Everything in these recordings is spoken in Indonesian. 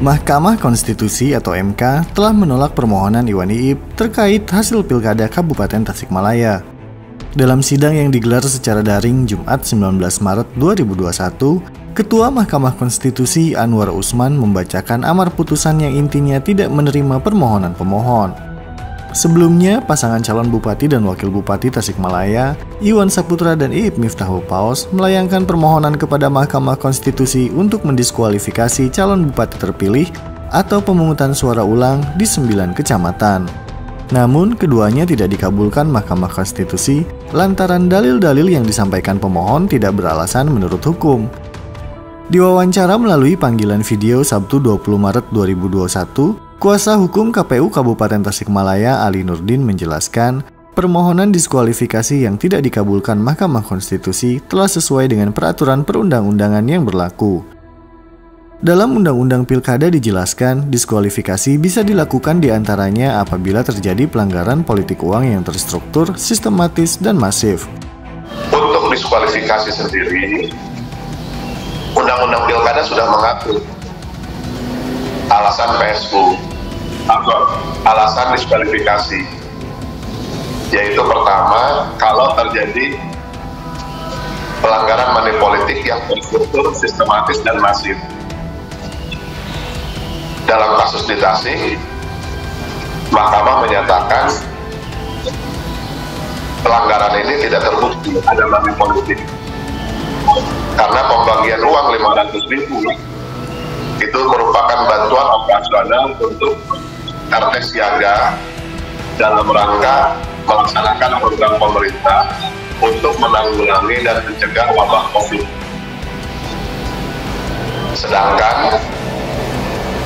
Mahkamah Konstitusi atau MK telah menolak permohonan Iwan Iip terkait hasil Pilkada Kabupaten Tasikmalaya. Dalam sidang yang digelar secara daring Jumat 19 Maret 2021, Ketua Mahkamah Konstitusi Anwar Usman membacakan amar putusan yang intinya tidak menerima permohonan pemohon. Sebelumnya, pasangan calon Bupati dan Wakil Bupati Tasikmalaya, Iwan Saputra dan Iip Miftahul Paus, melayangkan permohonan kepada Mahkamah Konstitusi untuk mendiskualifikasi calon Bupati terpilih atau pemungutan suara ulang di 9 kecamatan. Namun, keduanya tidak dikabulkan Mahkamah Konstitusi lantaran dalil-dalil yang disampaikan pemohon tidak beralasan menurut hukum. Diwawancara melalui panggilan video Sabtu 20 Maret 2021, Kuasa Hukum KPU Kabupaten Tasikmalaya Ali Nurdin menjelaskan, permohonan diskualifikasi yang tidak dikabulkan Mahkamah Konstitusi telah sesuai dengan peraturan perundang-undangan yang berlaku. Dalam Undang-Undang Pilkada dijelaskan, diskualifikasi bisa dilakukan diantaranya apabila terjadi pelanggaran politik uang yang terstruktur, sistematis, dan masif. Untuk diskualifikasi sendiri, Undang-Undang Pilkada sudah mengatur alasan PSU atau alasan diskualifikasi, yaitu pertama, kalau terjadi pelanggaran money politik yang terstruktur, sistematis, dan masif. Dalam kasus di Tasik, Mahkamah menyatakan pelanggaran ini tidak terbukti ada money politik karena pembagian uang 500.000 itu merupakan bantuan operasional untuk RT siaga dalam rangka melaksanakan program pemerintah untuk menanggulangi dan mencegah wabah COVID. Sedangkan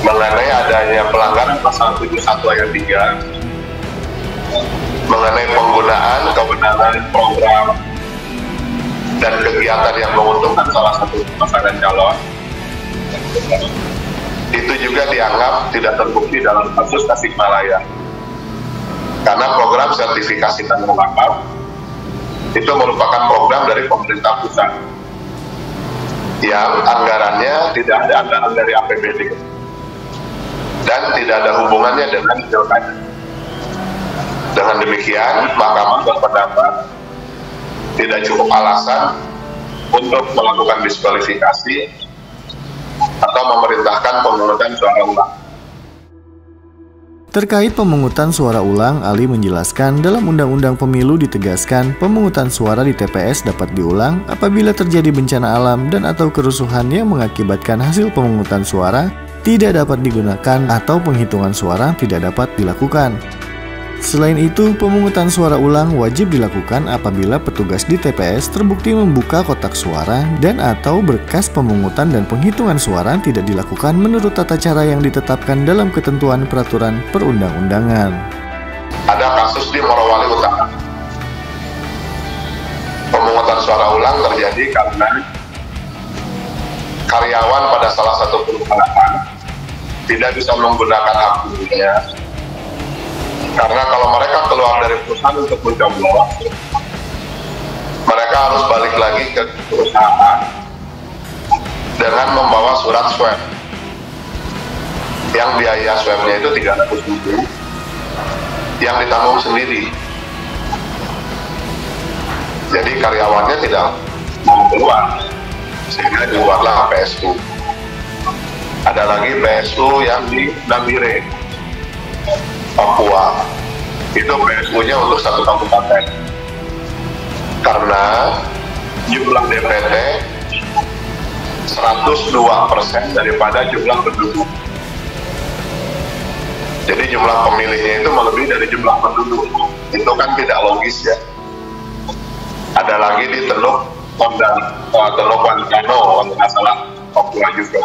mengenai adanya pelanggaran pasal 71 ayat 3 mengenai penggunaan kewenangan program dan kegiatan yang menguntungkan salah satu pasangan calon, itu juga dianggap tidak terbukti dalam kasus Tasikmalaya. Karena program sertifikasi tanah wakaf itu merupakan program dari pemerintah pusat yang anggarannya tidak ada anggaran dari APBD dan tidak ada hubungannya dengan pilkada. Dengan demikian, Mahkamah berpendapat tidak cukup alasan untuk melakukan diskualifikasi atau memerintahkan pemungutan suara ulang. Terkait pemungutan suara ulang, Ali menjelaskan dalam Undang-Undang Pemilu ditegaskan pemungutan suara di TPS dapat diulang apabila terjadi bencana alam dan atau kerusuhan yang mengakibatkan hasil pemungutan suara tidak dapat digunakan atau penghitungan suara tidak dapat dilakukan. Selain itu, pemungutan suara ulang wajib dilakukan apabila petugas di TPS terbukti membuka kotak suara dan atau berkas pemungutan dan penghitungan suara tidak dilakukan menurut tata cara yang ditetapkan dalam ketentuan peraturan perundang-undangan. Ada kasus di Morowali Utara. Pemungutan suara ulang terjadi karena karyawan pada salah satu perusahaan tidak bisa menggunakan hak pilihnya. Karena kalau mereka keluar dari perusahaan untuk mencoblos, mereka harus balik lagi ke perusahaan dengan membawa surat swab yang biaya swabnya itu 300.000 yang ditanggung sendiri. Jadi karyawannya tidak mau keluar, sehingga dibuatlah PSU. Ada lagi PSU yang di Nambire, Papua, itu PSU-nya untuk satu kabupaten karena jumlah DPT 102% daripada jumlah penduduk. Jadi jumlah pemilihnya itu melebihi dari jumlah penduduk. Itu kan tidak logis ya. Ada lagi di Teluk Wancano, kalau nggak salah, Papua juga.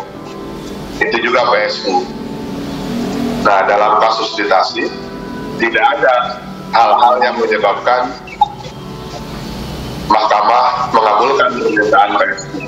Itu juga PSU. Nah, dalam kasus di Tasik, tidak ada hal-hal yang menyebabkan Mahkamah mengabulkan permintaan PSU.